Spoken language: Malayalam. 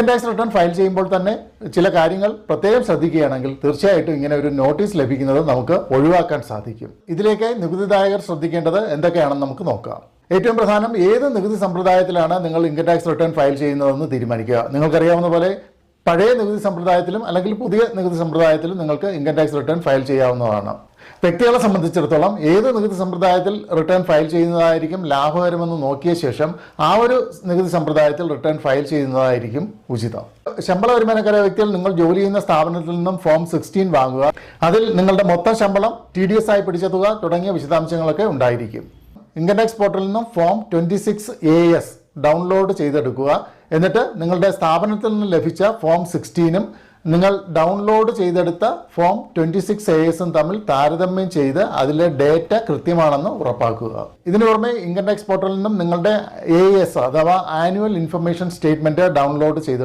ടാക്സ് റിട്ടേൺ ഫയൽ ചെയ്യുമ്പോൾ തന്നെ ചില കാര്യങ്ങൾ പ്രത്യേകം ശ്രദ്ധിക്കുകയാണെങ്കിൽ തീർച്ചയായിട്ടും ഇങ്ങനെ ഒരു നോട്ടീസ് ലഭിക്കുന്നത് നമുക്ക് ഒഴിവാക്കാൻ സാധിക്കും. ഇതിലേക്കായി നികുതിദായകർ ശ്രദ്ധിക്കേണ്ടത് എന്തൊക്കെയാണെന്ന് നമുക്ക് നോക്കാം. ഏറ്റവും പ്രധാനം, ഏത് നികുതി സമ്പ്രദായത്തിലാണ് നിങ്ങൾ ഇൻകം ടാക്സ് റിട്ടേൺ ഫയൽ ചെയ്യുന്നതെന്ന് തീരുമാനിക്കുക. നിങ്ങൾക്കറിയാവുന്ന പോലെ പഴയ നികുതി സമ്പ്രദായത്തിലും അല്ലെങ്കിൽ പുതിയ നികുതി സമ്പ്രദായത്തിലും നിങ്ങൾക്ക് ഇൻകം ടാക്സ് റിട്ടേൺ ഫയൽ ചെയ്യാവുന്നതാണ്. വ്യക്തികളെ സംബന്ധിച്ചിടത്തോളം ഏത് നികുതി സമ്പ്രദായത്തിൽ റിട്ടേൺ ഫയൽ ചെയ്യുന്നതായിരിക്കും ലാഭകരമെന്ന് നോക്കിയ ശേഷം ആ ഒരു നികുതി സമ്പ്രദായത്തിൽ റിട്ടേൺ ഫയൽ ചെയ്യുന്നതായിരിക്കും ഉചിതം. ശമ്പള വരുമാനക്കാരായ വ്യക്തികൾ നിങ്ങൾ ജോലി ചെയ്യുന്ന സ്ഥാപനത്തിൽ നിന്നും ഫോം 16 വാങ്ങുക. അതിൽ നിങ്ങളുടെ മൊത്തം ശമ്പളം, TDS ആയി പിടിച്ച തുക തുടങ്ങിയ വിശദാംശങ്ങളൊക്കെ ഉണ്ടായിരിക്കും. ഇൻകം ടാക്സ് പോർട്ടലിൽ നിന്നും ഫോം 26AS ഡൗൺലോഡ് ചെയ്തെടുക്കുക. എന്നിട്ട് നിങ്ങളുടെ സ്ഥാപനത്തിൽ നിന്ന് ലഭിച്ച ഫോം 16ഉം നിങ്ങൾ ഡൗൺലോഡ് ചെയ്തെടുത്ത ഫോം 26ASഉം തമ്മിൽ താരതമ്യം ചെയ്ത് അതിലെ ഡേറ്റ കൃത്യമാണെന്ന് ഉറപ്പാക്കുക. ഇതിനു പുറമെ ഇൻകം ടാക്സ് പോർട്ടലിൽ നിന്നും നിങ്ങളുടെ AS അഥവാ ആനുവൽ ഇൻഫർമേഷൻ സ്റ്റേറ്റ്മെന്റ് ഡൗൺലോഡ് ചെയ്ത്